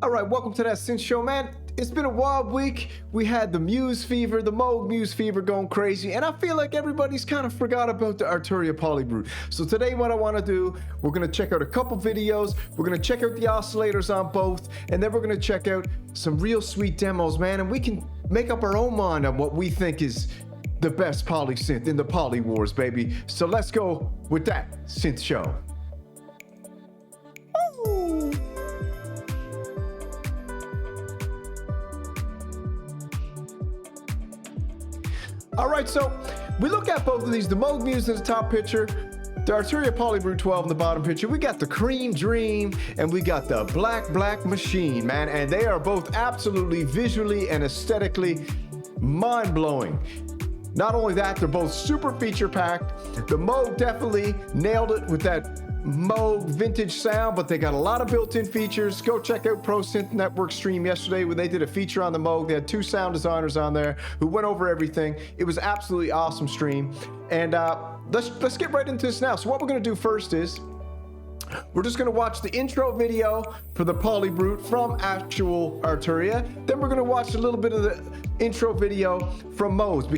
All right, welcome to that Synth Show, man. It's been a wild week. We had the Muse fever, the Moog MUSE fever going crazy, and I feel like everybody's kind of forgot about the Arturia Polybrute. So today what I want to do, we're going to check out a couple videos, we're going to check out the oscillators on both, and then we're going to check out some real sweet demos, man, and we can make up our own mind on what we think is the best polysynth in the poly wars, baby. So let's go with that Synth Show. Woo! All right, so we look at both of these, the Moog MUSE in the top picture, the Arturia Polybrute 12 in the bottom picture. We got the Cream Dream and we got the Black Machine, man, and they are both absolutely visually and aesthetically mind-blowing. Not only that, they're both super feature-packed. The Moog definitely nailed it with that Moog vintage sound, but they got a lot of built-in features. Go check out ProSynth Network stream yesterday when they did a feature on the Moog. They had two sound designers on there who went over everything. It was absolutely awesome stream. And let's get right into this now. So what we're gonna do first is we're just gonna watch the intro video for the Polybrute from actual Arturia. Then we're gonna watch a little bit of the intro video from Moog,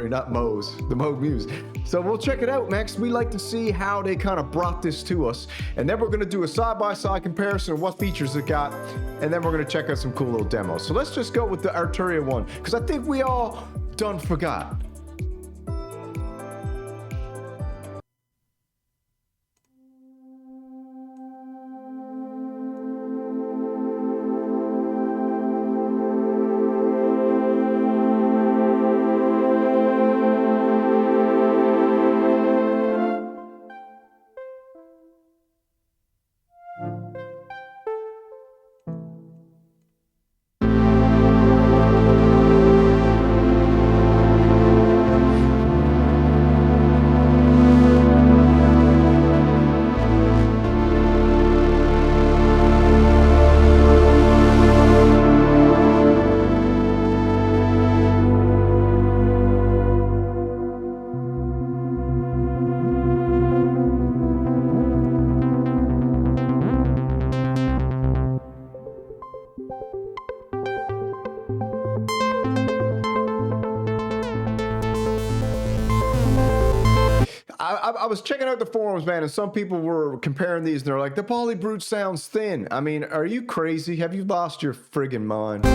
not Moog, the Moog MUSE. So we'll check it out, Max. We like to see how they kind of brought this to us. And then we're gonna do a side-by-side comparison of what features it got. And then we're gonna check out some cool little demos. So let's just go with the Arturia one, because I think we all done forgot. I was checking out the forums, man, and some people were comparing these, and they're like, the Polybrute sounds thin. I mean, are you crazy? Have you lost your friggin' mind?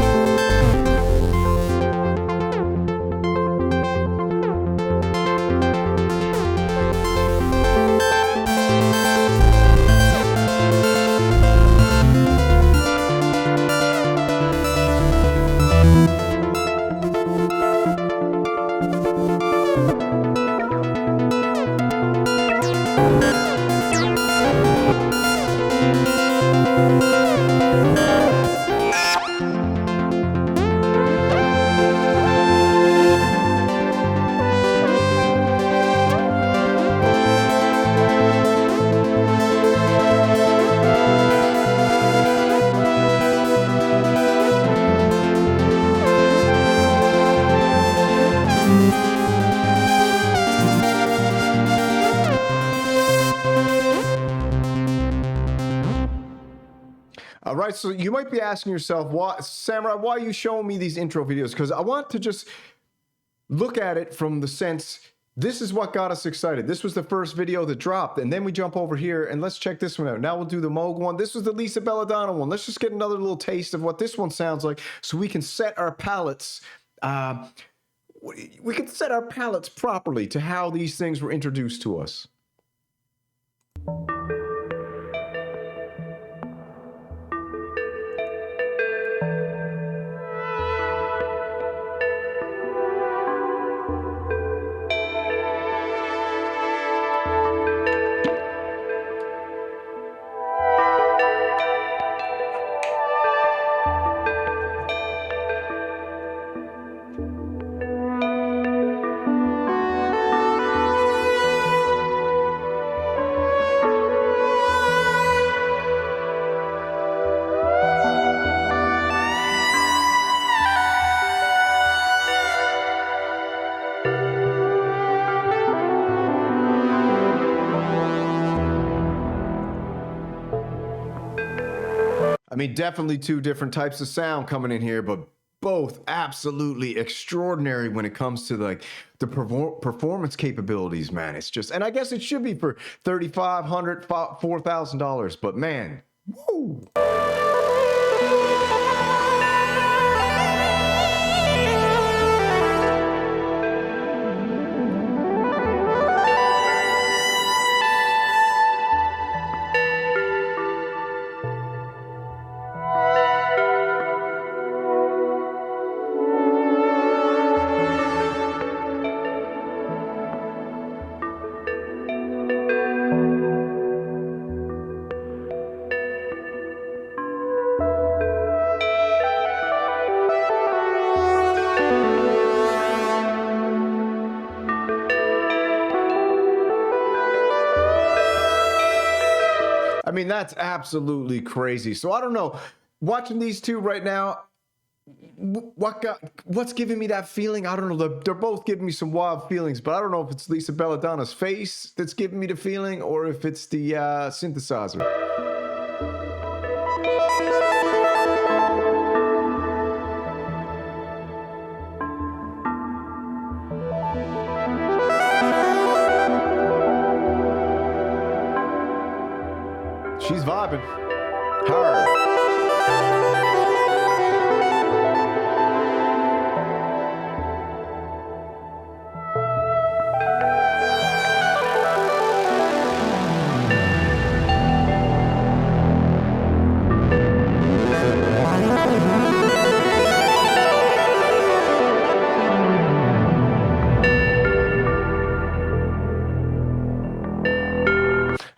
All right, so you might be asking yourself, Samurai, why are you showing me these intro videos? Because I want to just look at it from the sense, this is what got us excited. This was the first video that dropped, and then we jump over here, and let's check this one out. Now we'll do the Moog one. This was the Lisa Belladonna one. Let's just get another little taste of what this one sounds like so we can set our palettes. We can set our palettes properly to how these things were introduced to us. I mean, definitely two different types of sound coming in here, but both absolutely extraordinary when it comes to like the performance capabilities, man. It's just, and I guess it should be for $3,500, $4,000, but man, woo. I mean, that's absolutely crazy. So I don't know, watching these two right now, what's giving me that feeling? I don't know. They're both giving me some wild feelings, but I don't know if it's Lisa Belladonna's face that's giving me the feeling or if it's the synthesizer. She's vibing hard.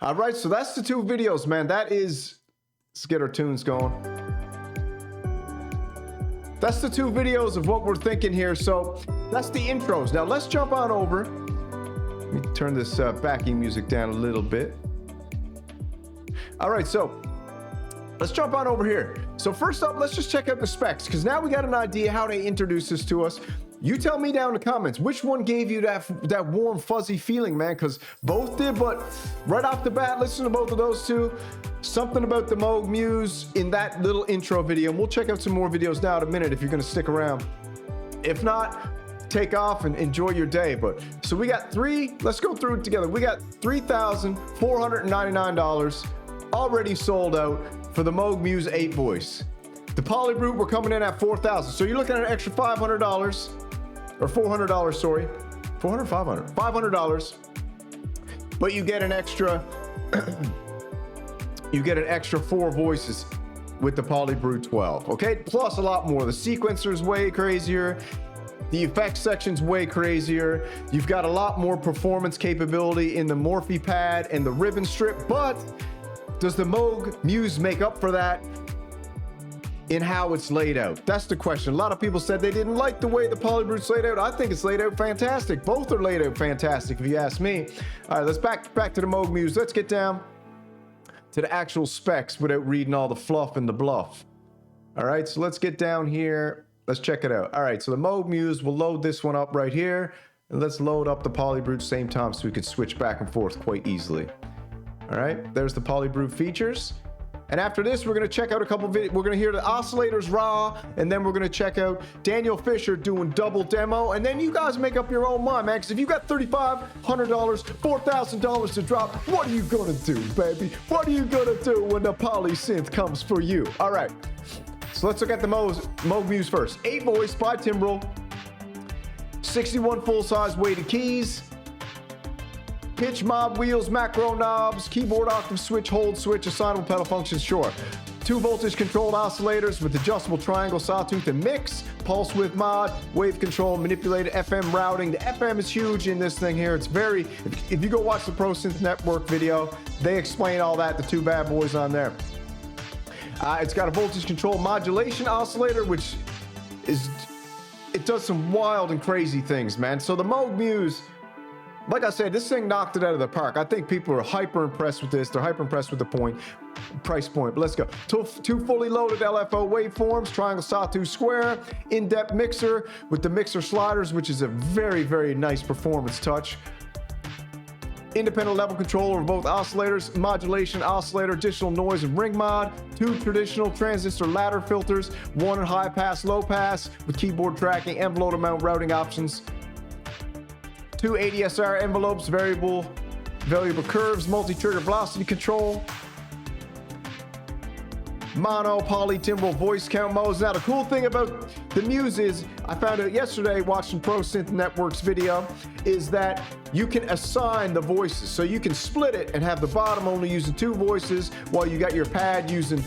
All right, so that's the two videos, man. That is, let's get our tunes going. That's the two videos of what we're thinking here. So that's the intros. Now let's jump on over. Let me turn this backing music down a little bit. All right, so let's jump on over here. So first up, let's just check out the specs, because now we got an idea how they introduce this to us. You tell me down in the comments, which one gave you that warm, fuzzy feeling, man? Because both did, but right off the bat, listen to both of those two. Something about the Moog MUSE in that little intro video. And we'll check out some more videos now in a minute if you're going to stick around. If not, take off and enjoy your day. But so we got let's go through it together. We got $3,499 already sold out for the Moog MUSE 8 voice. The Polybrute, we're coming in at $4,000. So you're looking at an extra $500. Or $400, sorry. $400, $500. $500. But you get an extra four voices with the Polybrute 12, okay? Plus a lot more. The sequencer's way crazier. The effects section's way crazier. You've got a lot more performance capability in the Morphe pad and the ribbon strip, but does the Moog MUSE make up for that in how it's laid out? That's the question. A lot of people said they didn't like the way the Polybrute's laid out. I think it's laid out fantastic. Both are laid out fantastic, if you ask me. All right, let's back to the Moog MUSE. Let's get down to the actual specs without reading all the fluff and the bluff. All right, so let's get down here. Let's check it out. All right, so the Moog MUSE, we'll load this one up right here, and let's load up the Polybrute same time so we can switch back and forth quite easily. All right, there's the Polybrute features. And after this, we're going to check out a couple videos. We're going to hear the Oscillators raw, and then we're going to check out Daniel Fisher doing double demo. And then you guys make up your own mind, man, because if you got $3,500, $4,000 to drop, what are you going to do, baby? What are you going to do when the Polysynth comes for you? All right, so let's look at the Moog MUSE first. 8 voice, bi-timbral, 61 full-size weighted keys, pitch, mob, wheels, macro knobs, keyboard octave switch, hold switch, assignable pedal functions, sure. 2 voltage controlled oscillators with adjustable triangle, sawtooth, and mix, pulse width mod, wave control, manipulated FM routing. The FM is huge in this thing here. It's very, if you go watch the ProSynth Network video, they explain all that, the 2 bad boys on there. It's got a voltage control modulation oscillator, which is, it does some wild and crazy things, man. So the Moog MUSE, like I said, this thing knocked it out of the park. I think people are hyper impressed with this. They're hyper impressed with the price point. But let's go. 2 fully loaded LFO waveforms, triangle, sawtooth, square, in-depth mixer with the mixer sliders, which is a very, very nice performance touch. independent level control over both oscillators, modulation, oscillator, additional noise and ring mod, 2 traditional transistor ladder filters, 1 high pass, low pass with keyboard tracking, envelope mount routing options, 2 ADSR envelopes, variable curves, multi-trigger velocity control, mono, poly, timbral, voice count modes. Now the cool thing about the Muse is, I found out yesterday watching Pro Synth Network's video, is that you can assign the voices. So you can split it and have the bottom only using 2 voices while you got your pad using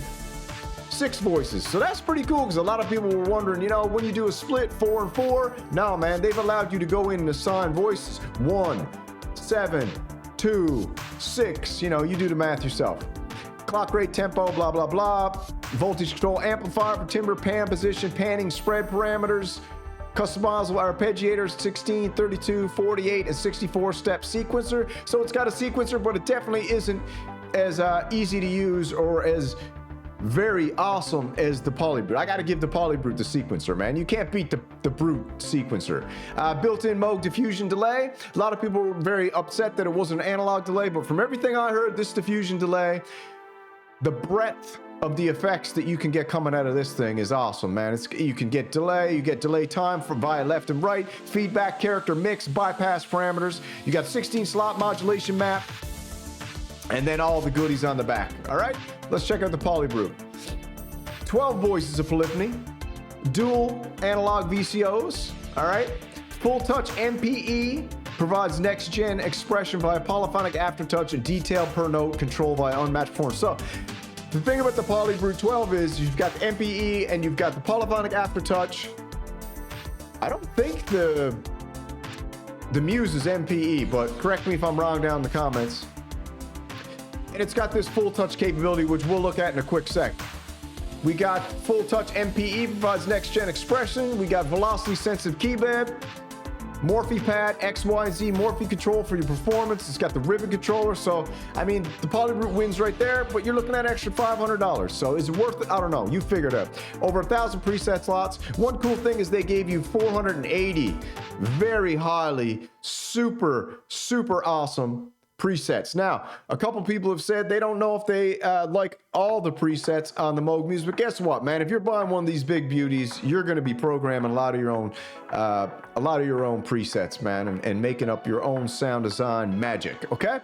6 voices. So that's pretty cool, because a lot of people were wondering, you know, when you do a split 4 and 4, no man, they've allowed you to go in and assign voices. 1, 7, 2, 6, you know, you do the math yourself. Clock rate, tempo, blah, blah, blah. Voltage control, amplifier for timbre, pan position, panning, spread parameters, customizable arpeggiators, 16, 32, 48, and 64 step sequencer. So it's got a sequencer, but it definitely isn't as easy to use or as very awesome as the Polybrute. I gotta give the Polybrute the sequencer, man. You can't beat the Brute sequencer. Built-in Moog diffusion delay. A lot of people were very upset that it wasn't an analog delay, but from everything I heard, this diffusion delay, the breadth of the effects that you can get coming out of this thing is awesome, man. You can get delay, you get delay time from via left and right, feedback, character mix, bypass parameters. You got 16 slot modulation map, and then all the goodies on the back. All right, let's check out the Polybrute. 12 voices of polyphony, dual analog VCOs. All right, FullTouch MPE. Provides next-gen expression via polyphonic aftertouch and detail per note control via unmatched form. So the thing about the Polybrute 12 is you've got the MPE and you've got the polyphonic aftertouch. I don't think the Muse is MPE, but correct me if I'm wrong down in the comments. And it's got this FullTouch capability, which we'll look at in a quick sec. We got FullTouch MPE, provides next-gen expression. We got velocity-sensitive Keybed, Morphe pad, X, Y, and Z Morphe control for your performance. It's got the ribbon controller. So, I mean, the Polybrute wins right there, but you're looking at an extra $500. So is it worth it? I don't know. You figured it out. Over 1,000 preset slots. One cool thing is they gave you 480 very highly, super, super awesome presets. Now, a couple people have said they don't know if they like all the presets on the Moog MUSE, but guess what, man? If you're buying one of these big beauties, you're going to be programming a lot of your own presets, man, and making up your own sound design magic. Okay.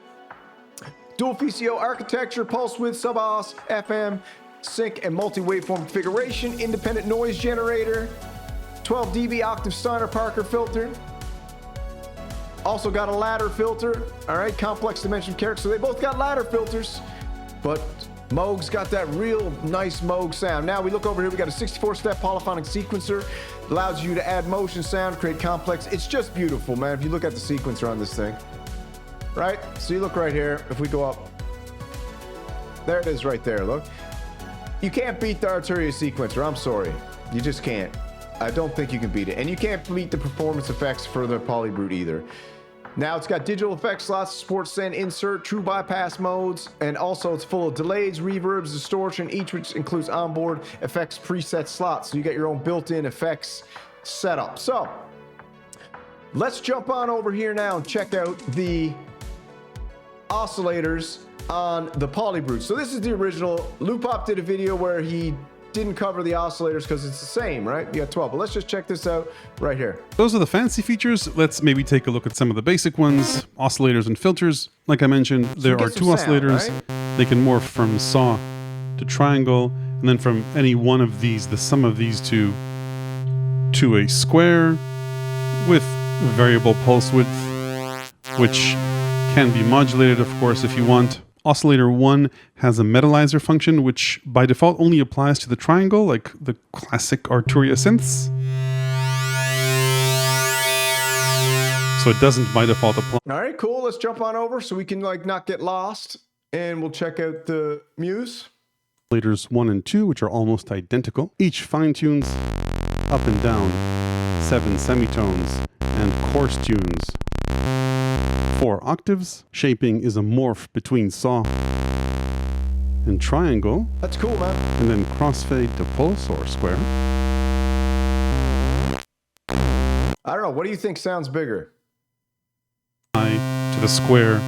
Dual VCO architecture, pulse width, sub-os, FM, sync, and multi-waveform configuration, independent noise generator, 12 dB octave Steiner Parker filter. Also got a ladder filter, all right, complex dimension character. So they both got ladder filters, but Moog's got that real nice Moog sound. Now we look over here, we got a 64-step polyphonic sequencer. Allows you to add motion sound, create complex. It's just beautiful, man, if you look at the sequencer on this thing. Right, so you look right here, if we go up, there it is right there, look. You can't beat the Arturia sequencer, I'm sorry. You just can't. I don't think you can beat it. And you can't beat the performance effects for the Polybrute either. Now it's got digital effects slots, support send, insert, true bypass modes, and also it's full of delays, reverbs, distortion, each which includes onboard effects preset slots. So you get your own built-in effects setup. So let's jump on over here now and check out the oscillators on the Polybrute. So this is the original. Loopop did a video where he didn't cover the oscillators because it's the same, right? You got 12, but let's just check this out right here. Those are the fancy features. Let's maybe take a look at some of the basic ones. Oscillators and filters. Like I mentioned, there are 2 oscillators. Right? They can morph from saw to triangle, and then from any one of these, the sum of these two, to a square with variable pulse width, which can be modulated, of course, if you want. Oscillator 1 has a metallizer function, which by default only applies to the triangle, like the classic Arturia synths. So it doesn't by default apply. All right, cool. Let's jump on over so we can like not get lost, and we'll check out the Muse. Oscillators 1 and 2, which are almost identical. Each fine-tunes up and down, 7 semitones, and coarse tunes 4 octaves. Shaping is a morph between saw and triangle. That's cool, man. And then crossfade to pulse or square. I don't know. What do you think sounds bigger? To the square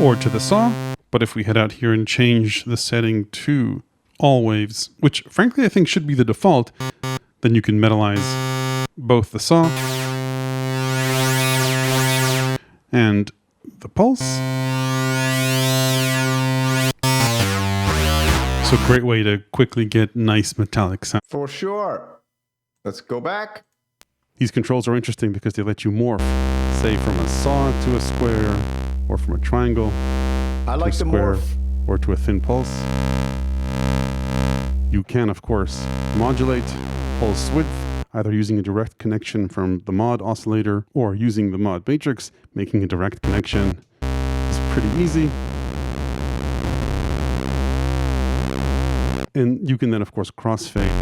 or to the saw. But if we head out here and change the setting to all waves, which frankly I think should be the default, then you can metalize both the saw and the pulse. So great way to quickly get nice metallic sound. For sure. Let's go back. These controls are interesting because they let you morph, say from a saw to a square, or from a triangle I like to a the square, morph. or to a thin pulse. You can, of course, modulate pulse width, either using a direct connection from the mod oscillator or using the mod matrix, making a direct connection. It's pretty easy. And you can then, of course, crossfade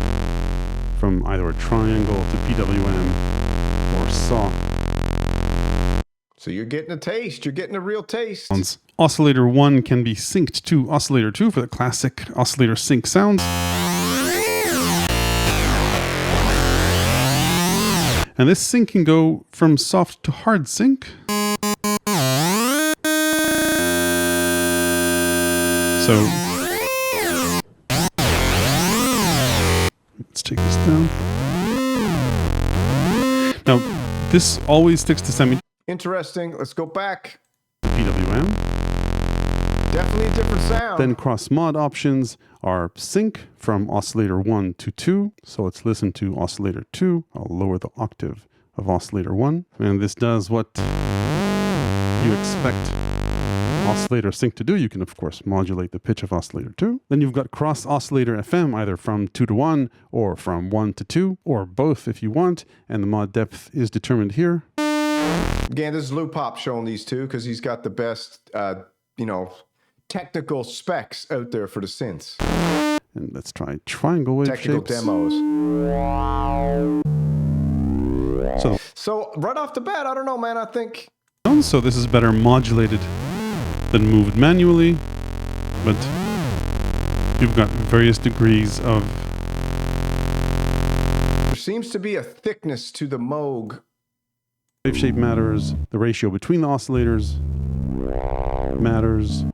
from either a triangle to PWM or saw. So you're getting a taste. You're getting a real taste. Oscillator 1 can be synced to Oscillator 2 for the classic oscillator sync sounds. And this sync can go from soft to hard sync. So let's take this down. Now, this always sticks to semi Interesting. Let's go back. PWM. Definitely a different sound. Then cross mod options are sync from oscillator 1 to 2. So let's listen to oscillator 2. I'll lower the octave of oscillator 1. And this does what you expect oscillator sync to do. You can, of course, modulate the pitch of oscillator 2. Then you've got cross oscillator FM, either from 2 to 1 or from 1 to 2, or both if you want. And the mod depth is determined here. Again, this is Lou Pop showing these two because he's got the best, technical specs out there for the synths. And let's try triangle wave Technical shapes. demos. So right off the bat, I don't know, man. I think So this is better modulated than moved manually, but you've got various degrees of... there seems to be a thickness to the Moog. Wave shape matters, the ratio between the oscillators matters.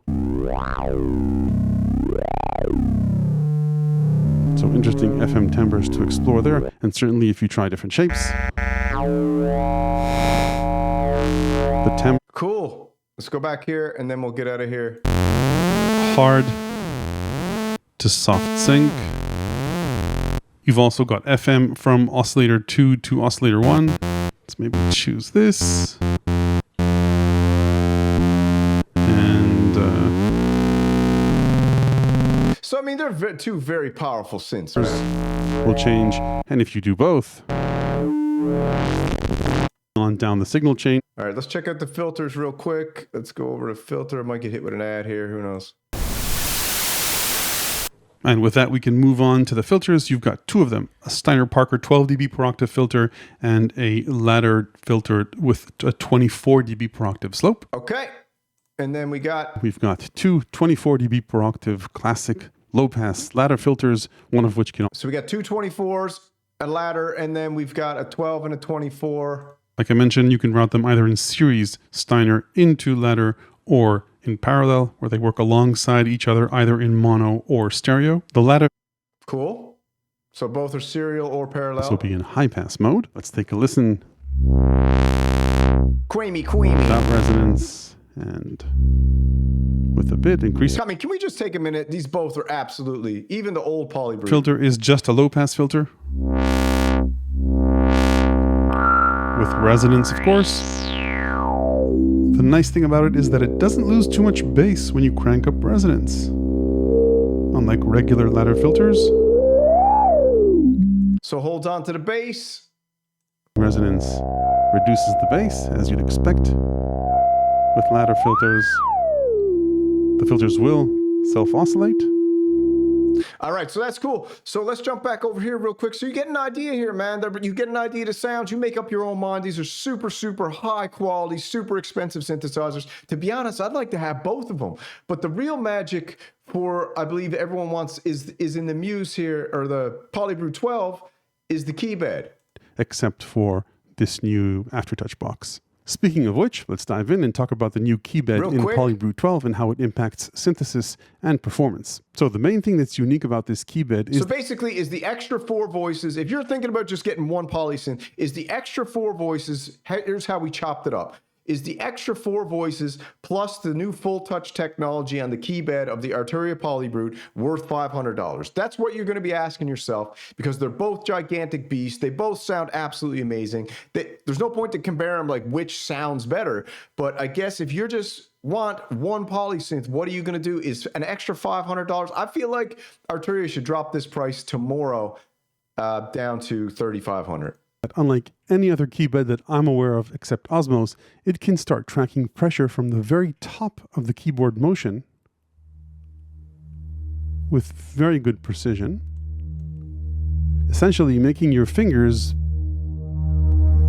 So interesting FM timbres to explore there, and certainly if you try different shapes. The temp Cool. Let's go back here and then we'll get out of here. hard to soft sync. You've also got FM from oscillator 2 to oscillator 1. Let's maybe choose this. And So, I mean, they're two very powerful synths, right? will change. And if you do both, on down the signal chain. All right, let's check out the filters real quick. Let's go over to filter. I might get hit with an ad here. Who knows? And with that, we can move on to the filters. You've got two of them, a Steiner-Parker 12 dB per octave filter and a ladder filter with a 24 dB per octave slope. Okay. And then we've got two 24 dB per octave classic low-pass ladder filters, one of which can... So we got two 24s, a ladder, and then we've got a 12 and a 24. Like I mentioned, you can route them either in series, Steiner into ladder, or in parallel, where they work alongside each other, either in mono or stereo. The ladder... Cool. So both are serial or parallel. This will be in high-pass mode. Let's take a listen. Queamy. Without resonance and with a bit increased. I mean, can we just take a minute? These both are absolutely, even the old Polybrute. Filter is just a low-pass filter. With resonance, of course. The nice thing about it is that it doesn't lose too much bass when you crank up resonance. Unlike regular ladder filters. So holds on to the bass. Resonance reduces the bass, as you'd expect. With ladder filters, the filters will self-oscillate. All right, so that's cool. So let's jump back over here real quick. So you get an idea here, man. You get an idea of the sounds. You make up your own mind. These are super, super high quality, super expensive synthesizers. To be honest, I'd like to have both of them. But the real magic for, I believe everyone wants, is in the Muse here, or the Polybrute 12, is the Keybed. Except for this new Aftertouch box. Speaking of which, let's dive in and talk about the new Keybed in Polybrute 12 and how it impacts synthesis and performance. So the main thing that's unique about this Keybed is... So basically is the extra 4 voices, if you're thinking about just getting one polysynth, is the extra 4 voices, here's how we chopped it up, is the extra 4 voices plus the new FullTouch technology on the Keybed of the Arturia Polybrute worth $500. That's what you're going to be asking yourself, because they're both gigantic beasts. They both sound absolutely amazing. There's no point to compare them like which sounds better, but I guess if you're just want one polysynth, what are you going to do? Is an extra $500? I feel like Arturia should drop this price tomorrow down to $3,500. Unlike any other Keybed that I'm aware of except Osmos, it can start tracking pressure from the very top of the keyboard motion with very good precision, essentially making your fingers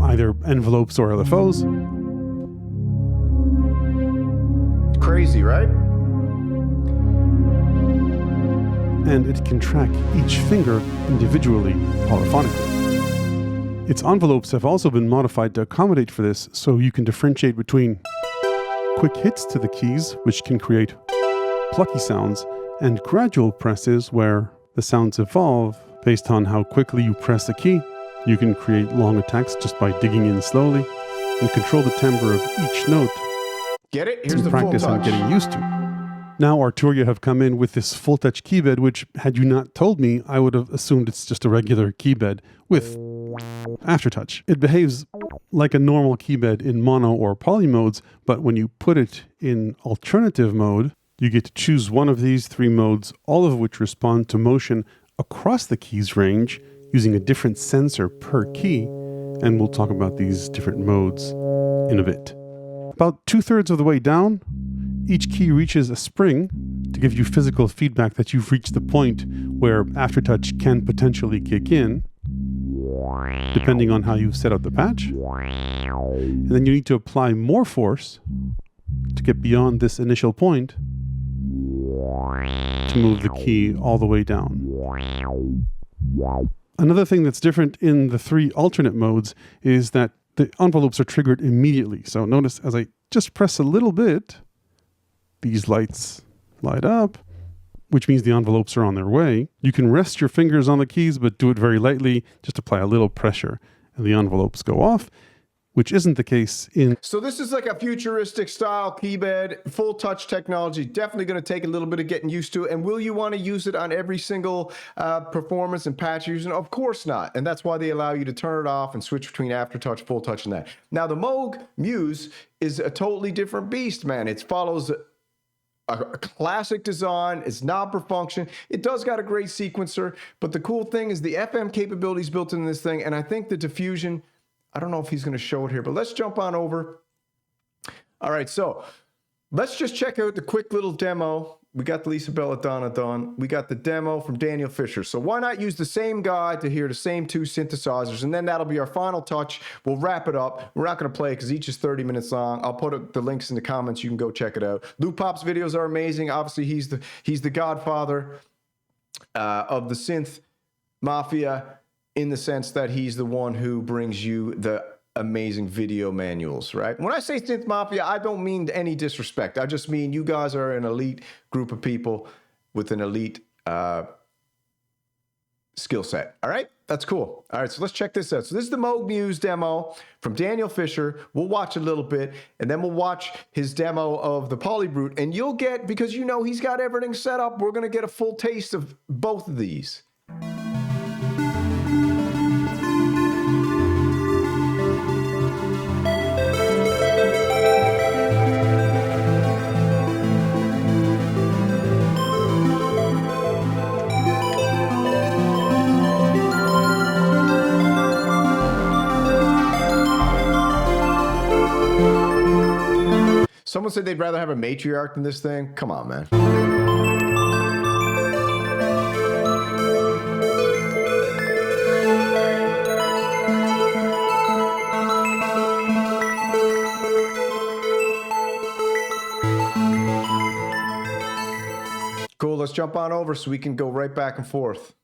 either envelopes or LFOs. Crazy, right? And it can track each finger individually, polyphonically. Its envelopes have also been modified to accommodate for this, so you can differentiate between quick hits to the keys, which can create plucky sounds, and gradual presses where the sounds evolve based on how quickly you press a key. You can create long attacks just by digging in slowly and control the timbre of each note. Get it? Here's the practice I'm getting used to. Now Arturia have come in with this FullTouch Keybed, which had you not told me, I would have assumed it's just a regular Keybed with aftertouch. It behaves like a normal Keybed in mono or poly modes, but when you put it in alternative mode, you get to choose one of these 3 modes, all of which respond to motion across the keys range using a different sensor per key, and we'll talk about these different modes in a bit. About 2/3 of the way down, each key reaches a spring to give you physical feedback that you've reached the point where aftertouch can potentially kick in, depending on how you've set up the patch. And then you need to apply more force to get beyond this initial point to move the key all the way down. Another thing that's different in the 3 alternate modes is that the envelopes are triggered immediately. So notice as I just press a little bit, these lights light up, which means the envelopes are on their way. You can rest your fingers on the keys, but do it very lightly, just apply a little pressure, and the envelopes go off, which isn't the case in... So this is like a futuristic style Keybed, FullTouch technology, definitely going to take a little bit of getting used to. And will you want to use it on every single performance and patch you're using? Of course not. And that's why they allow you to turn it off and switch between aftertouch, FullTouch, and that. Now the Moog MUSE is a totally different beast, man. It follows a classic design. It's not per function. It does got a great sequencer, but the cool thing is the FM capabilities built in this thing, and I think the diffusion, I don't know if he's going to show it here, but let's jump on over. All right, so let's just check out the quick little demo. We got the Lisa Bella Donna done. We got the demo from Daniel Fisher. So why not use the same guy to hear the same 2 synthesizers, and then that'll be our final touch. We'll wrap it up. We're not going to play it because each is 30 minutes long. I'll put the links in the comments. You can go check it out. Luke Pop's videos are amazing. Obviously, he's the godfather of the synth mafia, in the sense that he's the one who brings you the amazing video manuals, right? When I say synth mafia, I don't mean any disrespect. I just mean you guys are an elite group of people with an elite skill set. All right, that's cool. All right, so let's check this out. So this is the Moog MUSE demo from Daniel Fisher. We'll watch a little bit, and then we'll watch his demo of the Polybrute, and you'll get, because you know he's got everything set up, we're gonna get a full taste of both of these. Someone said they'd rather have a matriarch than this thing. Come on, man. Cool, let's jump on over so we can go right back and forth.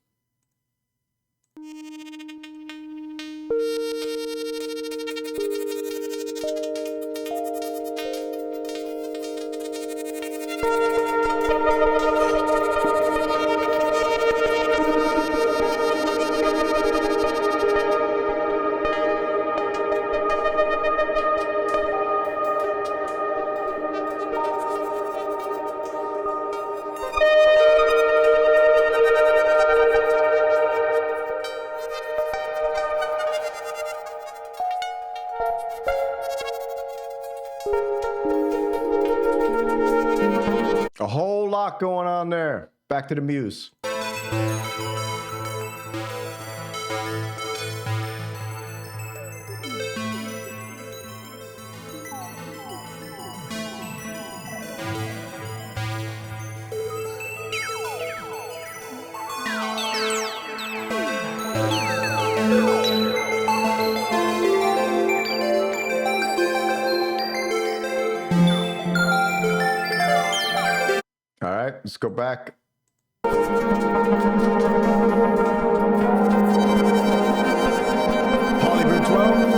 lot going on there. Back to the Muse. All right, let's go back. Polybrute 12.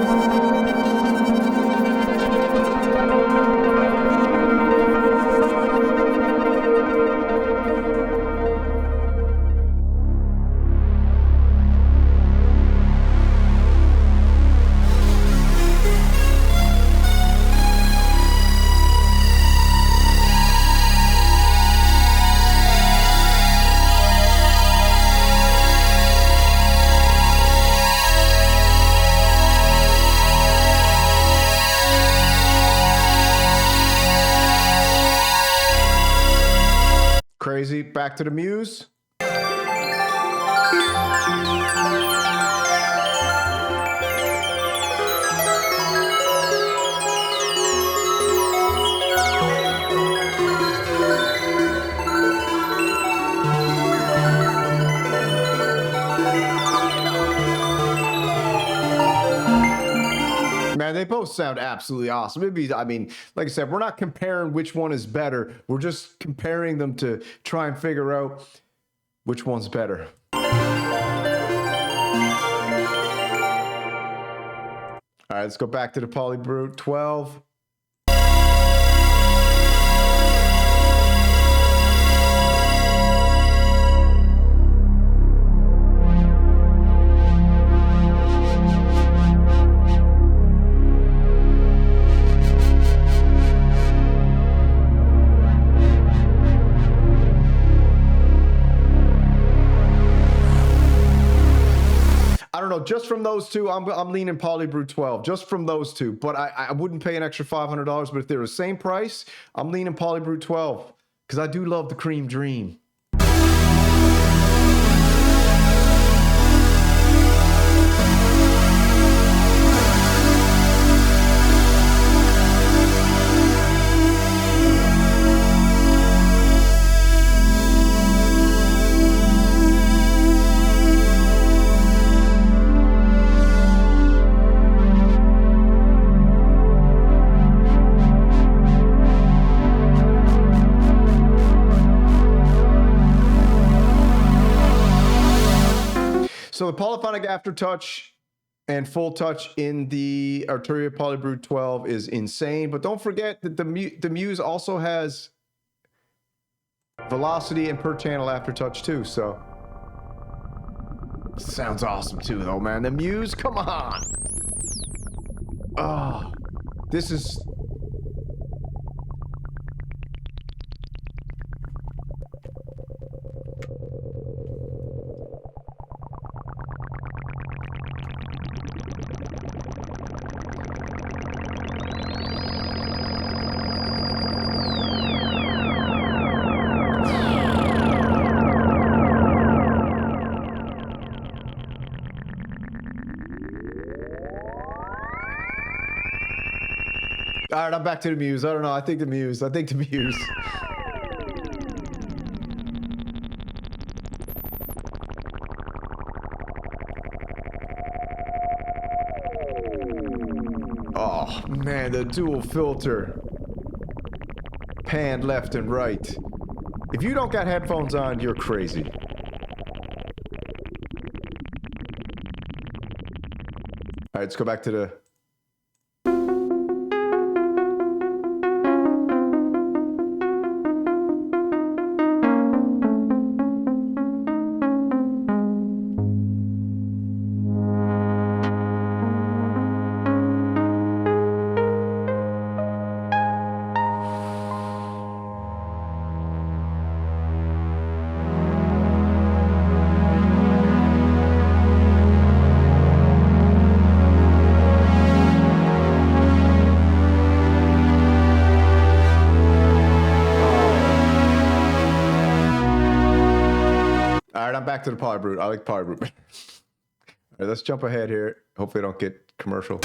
Crazy. Back to the Muse. Man, they both sound absolutely awesome. I mean, like I said, we're not comparing which one is better. We're just comparing them to try and figure out which one's better. All right, let's go back to the Polybrute 12. I don't know, just from those two, I'm leaning Polybrute 12, just from those two. But I wouldn't pay an extra $500, but if they're the same price, I'm leaning Polybrute 12, because I do love the Cream Dream. So the polyphonic aftertouch and full touch in the Arturia Polybrute 12 is insane. But don't forget that the Muse also has velocity and per channel aftertouch too. So sounds awesome too, though, man. The Muse, come on. Oh, this is. All right, I'm back to the Muse. I don't know. I think the Muse. Oh, man, the dual filter. Pan left and right. If you don't got headphones on, you're crazy. All right, let's go back to the... back to the Polybrute. I like Polybrute. All right, let's jump ahead here. Hopefully I don't get commercial.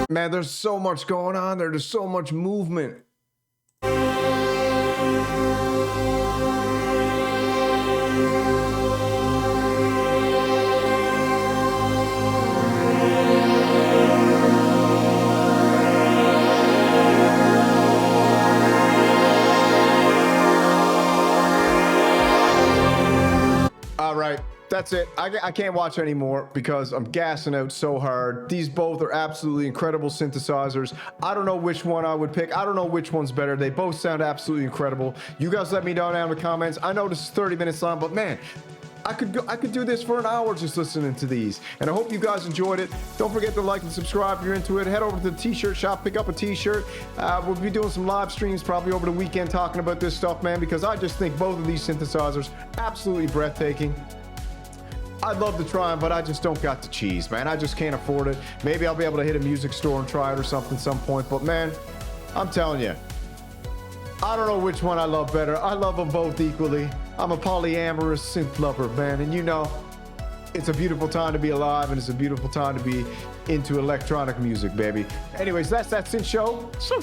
Man, there's so much going on there. There's so much movement. All right. That's it. I can't watch anymore because I'm gassing out so hard. These both are absolutely incredible synthesizers. I don't know which one I would pick. I don't know which one's better. They both sound absolutely incredible. You guys let me know down in the comments. I know this is 30 minutes long, but man, I could do this for an hour just listening to these. And I hope you guys enjoyed it. Don't forget to like and subscribe if you're into it. Head over to the t-shirt shop, pick up a t-shirt. We'll be doing some live streams probably over the weekend talking about this stuff, man, because I just think both of these synthesizers absolutely breathtaking. I'd love to try them, but I just don't got the cheese, man. I just can't afford it. Maybe I'll be able to hit a music store and try it or something some point. But man, I'm telling you, I don't know which one I love better. I love them both equally. I'm a polyamorous synth lover, man. And you know, it's a beautiful time to be alive, and it's a beautiful time to be into electronic music, baby. Anyways, that's that synth show. So.